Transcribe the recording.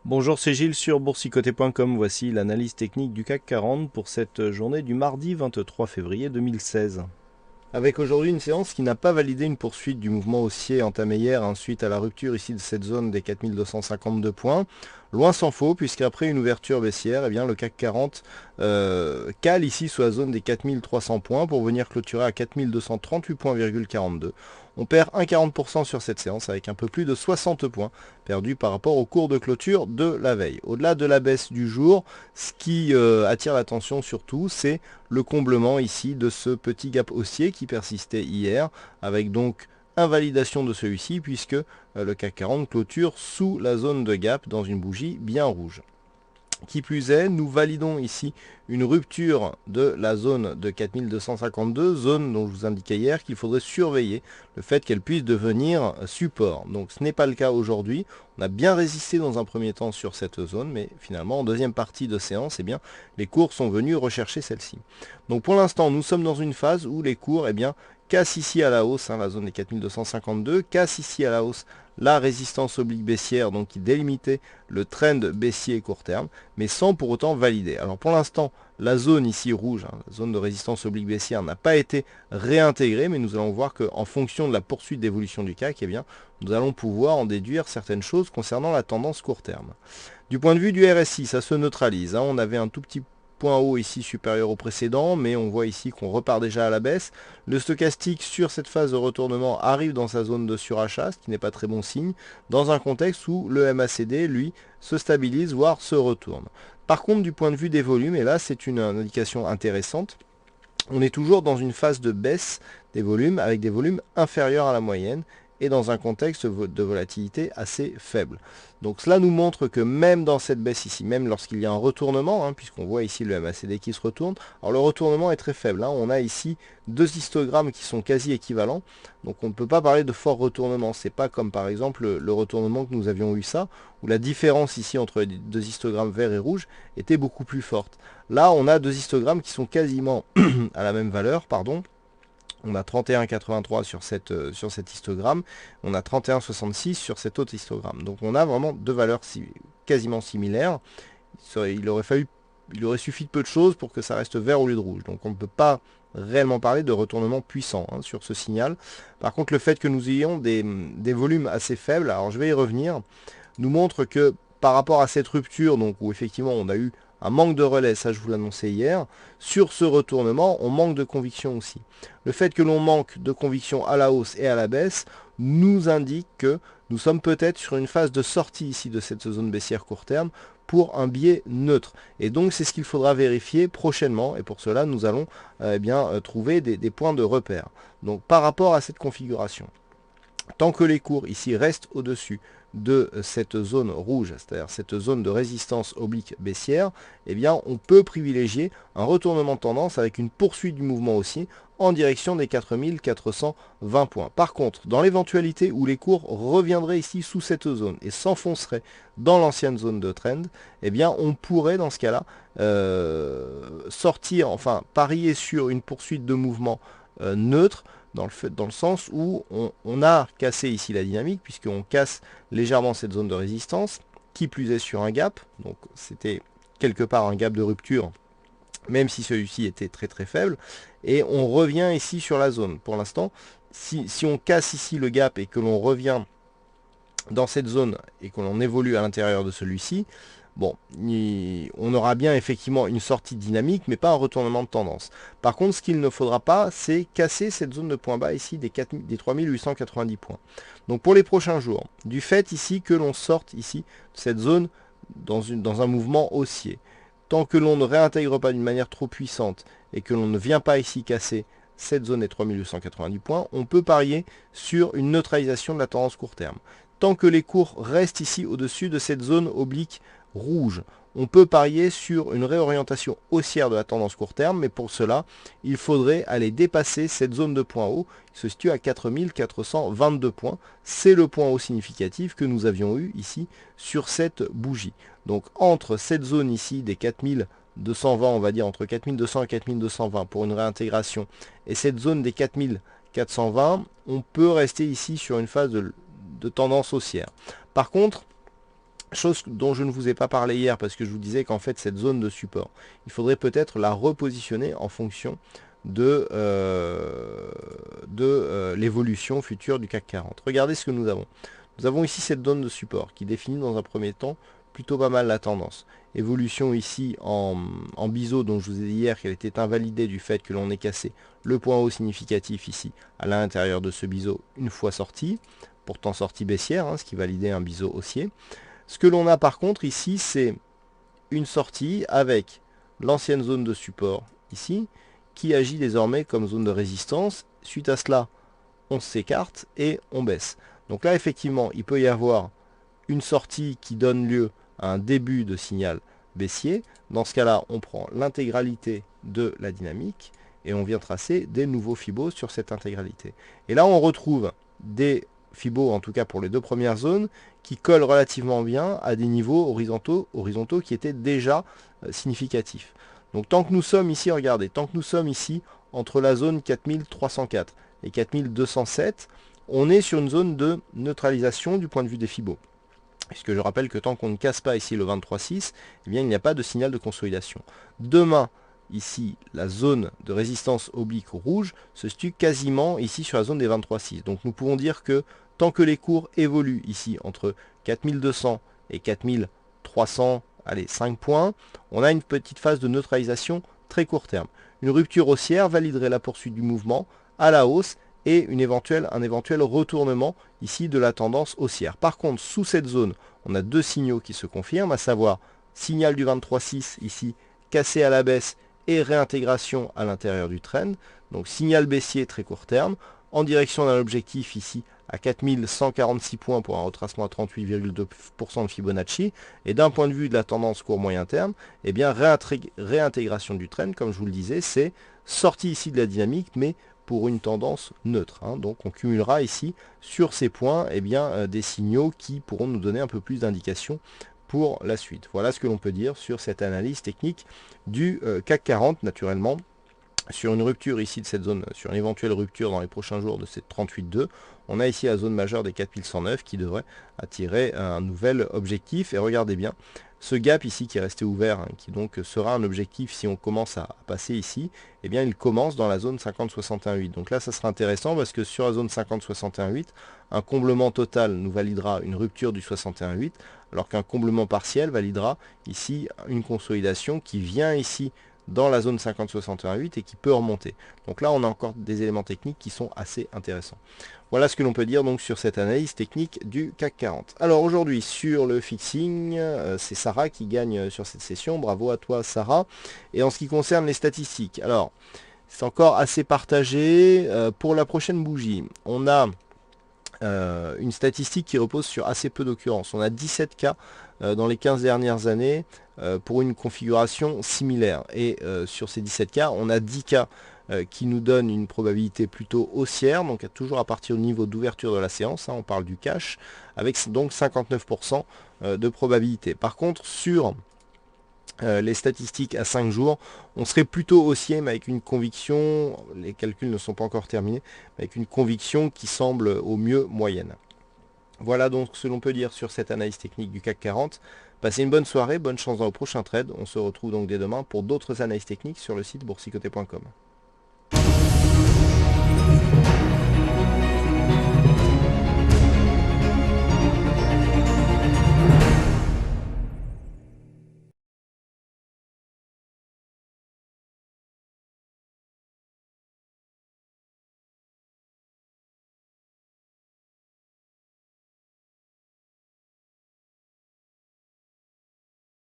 Bonjour, c'est Gilles sur boursicoté.com. Voici l'analyse technique du CAC 40 pour cette journée du mardi 23 février 2016. Avec aujourd'hui une séance qui n'a pas validé une poursuite du mouvement haussier entamé hier suite à la rupture ici de cette zone des 4252 points. Loin s'en faut, puisqu'après une ouverture baissière, eh bien, le CAC 40 cale ici sur la zone des 4300 points pour venir clôturer à 4238,42 points. On perd 1,40% sur cette séance avec un peu plus de 60 points perdus par rapport au cours de clôture de la veille. Au-delà de la baisse du jour, ce qui attire l'attention surtout, c'est le comblement ici de ce petit gap haussier qui persistait hier, avec donc invalidation de celui-ci puisque le CAC 40 clôture sous la zone de gap dans une bougie bien rouge. Qui plus est, nous validons ici une rupture de la zone de 4252, zone dont je vous indiquais hier qu'il faudrait surveiller le fait qu'elle puisse devenir support. Donc ce n'est pas le cas aujourd'hui. On a bien résisté dans un premier temps sur cette zone, mais finalement en deuxième partie de séance, eh bien, les cours sont venus rechercher celle-ci. Donc pour l'instant, nous sommes dans une phase où les cours cassent ici à la hausse, la zone des 4252, cassent ici à la hausse la résistance oblique baissière, donc qui délimitait le trend baissier court terme, mais sans pour autant valider. Alors pour l'instant, la zone ici rouge, la zone de résistance oblique baissière, n'a pas été réintégrée, mais nous allons voir qu'en fonction de la poursuite d'évolution du CAC, eh bien, nous allons pouvoir en déduire certaines choses concernant la tendance court terme. Du point de vue du RSI, ça se neutralise. On avait un tout petit point haut ici supérieur au précédent, mais on voit ici qu'on repart déjà à la baisse. Le stochastique sur cette phase de retournement arrive dans sa zone de surachat, ce qui n'est pas très bon signe, dans un contexte où le MACD, lui, se stabilise, voire se retourne. Par contre, du point de vue des volumes, et là c'est une indication intéressante, on est toujours dans une phase de baisse des volumes, avec des volumes inférieurs à la moyenne, et dans un contexte de volatilité assez faible. Donc cela nous montre que même dans cette baisse ici, même lorsqu'il y a un retournement, puisqu'on voit ici le MACD qui se retourne, alors le retournement est très faible. On a ici deux histogrammes qui sont quasi équivalents, donc on ne peut pas parler de fort retournement. C'est pas comme par exemple le retournement que nous avions eu ça, où la différence ici entre les deux histogrammes vert et rouge était beaucoup plus forte. Là, on a deux histogrammes qui sont quasiment à la même valeur, pardon. On a 31,83 sur cet histogramme, on a 31,66 sur cet autre histogramme. Donc on a vraiment deux valeurs quasiment similaires. Il aurait suffi de peu de choses pour que ça reste vert au lieu de rouge. Donc on ne peut pas réellement parler de retournement puissant sur ce signal. Par contre, le fait que nous ayons des volumes assez faibles, alors je vais y revenir, nous montre que par rapport à cette rupture, donc où effectivement on a eu un manque de relais, ça je vous l'annonçais hier, sur ce retournement, on manque de conviction aussi. Le fait que l'on manque de conviction à la hausse et à la baisse nous indique que nous sommes peut-être sur une phase de sortie ici de cette zone baissière court terme pour un biais neutre. Et donc c'est ce qu'il faudra vérifier prochainement, et pour cela nous allons trouver des points de repère. Donc par rapport à cette configuration, tant que les cours ici restent au-dessus de cette zone rouge, c'est-à-dire cette zone de résistance oblique baissière, eh bien on peut privilégier un retournement de tendance avec une poursuite du mouvement haussier en direction des 4420 points. Par contre, dans l'éventualité où les cours reviendraient ici sous cette zone et s'enfonceraient dans l'ancienne zone de trend, eh bien on pourrait dans ce cas-là parier sur une poursuite de mouvement neutre, dans le sens où on a cassé ici la dynamique, puisqu'on casse légèrement cette zone de résistance, qui plus est sur un gap, donc c'était quelque part un gap de rupture, même si celui-ci était très très faible, et on revient ici sur la zone. Pour l'instant, si on casse ici le gap et que l'on revient dans cette zone et que l'on évolue à l'intérieur de celui-ci, bon, on aura bien effectivement une sortie dynamique, mais pas un retournement de tendance. Par contre, ce qu'il ne faudra pas, c'est casser cette zone de point bas ici des 3890 points. Donc pour les prochains jours, du fait ici que l'on sorte ici de cette zone dans un mouvement haussier, tant que l'on ne réintègre pas d'une manière trop puissante et que l'on ne vient pas ici casser cette zone des 3890 points, on peut parier sur une neutralisation de la tendance court terme. Tant que les cours restent ici au-dessus de cette zone oblique rouge, on peut parier sur une réorientation haussière de la tendance court terme, mais pour cela, il faudrait aller dépasser cette zone de point haut qui se situe à 4422 points. C'est le point haut significatif que nous avions eu ici sur cette bougie. Donc entre cette zone ici des 4220, on va dire entre 4200 et 4220 pour une réintégration, et cette zone des 4420, on peut rester ici sur une phase de tendance haussière. Par contre, Chose dont je ne vous ai pas parlé hier parce que je vous disais qu'en fait cette zone de support, il faudrait peut-être la repositionner en fonction de l'évolution future du CAC 40. Regardez ce que nous avons. Nous avons ici cette zone de support qui définit dans un premier temps plutôt pas mal la tendance. Évolution ici en biseau, dont je vous ai dit hier qu'elle était invalidée du fait que l'on ait cassé le point haut significatif ici à l'intérieur de ce biseau une fois sorti, pourtant sortie baissière, ce qui validait un biseau haussier. Ce que l'on a par contre ici, c'est une sortie avec l'ancienne zone de support ici, qui agit désormais comme zone de résistance. Suite à cela, on s'écarte et on baisse. Donc là, effectivement, il peut y avoir une sortie qui donne lieu à un début de signal baissier. Dans ce cas-là, on prend l'intégralité de la dynamique et on vient tracer des nouveaux Fibos sur cette intégralité. Et là, on retrouve des Fibos, en tout cas pour les deux premières zones, qui collent relativement bien à des niveaux horizontaux qui étaient déjà significatifs. Donc tant que nous sommes ici, regardez, tant que nous sommes ici entre la zone 4304 et 4207, on est sur une zone de neutralisation du point de vue des Fibos. Puisque je rappelle que tant qu'on ne casse pas ici le 23,6, eh bien il n'y a pas de signal de consolidation. Demain, ici, la zone de résistance oblique rouge se situe quasiment ici sur la zone des 23,6. Donc nous pouvons dire que tant que les cours évoluent ici entre 4200 et 4300, allez, 5 points, on a une petite phase de neutralisation très court terme. Une rupture haussière validerait la poursuite du mouvement à la hausse et un éventuel retournement ici de la tendance haussière. Par contre, sous cette zone, on a deux signaux qui se confirment, à savoir signal du 23,6 ici, cassé à la baisse et réintégration à l'intérieur du trend. Donc signal baissier très court terme, en direction d'un objectif ici à 4146 points pour un retracement à 38,2% de Fibonacci. Et d'un point de vue de la tendance court moyen terme, eh bien réintégration du trend, comme je vous le disais, c'est sortie ici de la dynamique, mais pour une tendance neutre. Donc on cumulera ici sur ces points des signaux qui pourront nous donner un peu plus d'indications pour la suite. Voilà ce que l'on peut dire sur cette analyse technique du CAC 40, naturellement. Sur une rupture ici de cette zone, sur une éventuelle rupture dans les prochains jours de cette 38,2, on a ici la zone majeure des 4109 qui devrait attirer un nouvel objectif. Et regardez bien, ce gap ici qui est resté ouvert, qui donc sera un objectif si on commence à passer ici, eh bien il commence dans la zone 50-61,8. Donc là ça sera intéressant parce que sur la zone 50-61,8, un comblement total nous validera une rupture du 61,8, alors qu'un comblement partiel validera ici une consolidation qui vient ici dans la zone 50-61,8 et qui peut remonter. Donc là on a encore des éléments techniques qui sont assez intéressants. Voilà ce que l'on peut dire donc sur cette analyse technique du CAC 40. Alors aujourd'hui sur le fixing, c'est Sarah qui gagne sur cette session. Bravo à toi Sarah. Et en ce qui concerne les statistiques, alors c'est encore assez partagé. Pour la prochaine bougie, on a une statistique qui repose sur assez peu d'occurrences. On a 17 cas dans les 15 dernières années pour une configuration similaire. Et sur ces 17 cas, on a 10 cas qui nous donnent une probabilité plutôt haussière, donc toujours à partir du niveau d'ouverture de la séance, on parle du cash, avec donc 59% de probabilité. Par contre, sur les statistiques à 5 jours, on serait plutôt haussier, mais avec une conviction, les calculs ne sont pas encore terminés, avec une conviction qui semble au mieux moyenne. Voilà donc ce que l'on peut dire sur cette analyse technique du CAC 40. Passez une bonne soirée, bonne chance dans le prochain trade. On se retrouve donc dès demain pour d'autres analyses techniques sur le site boursicoté.com.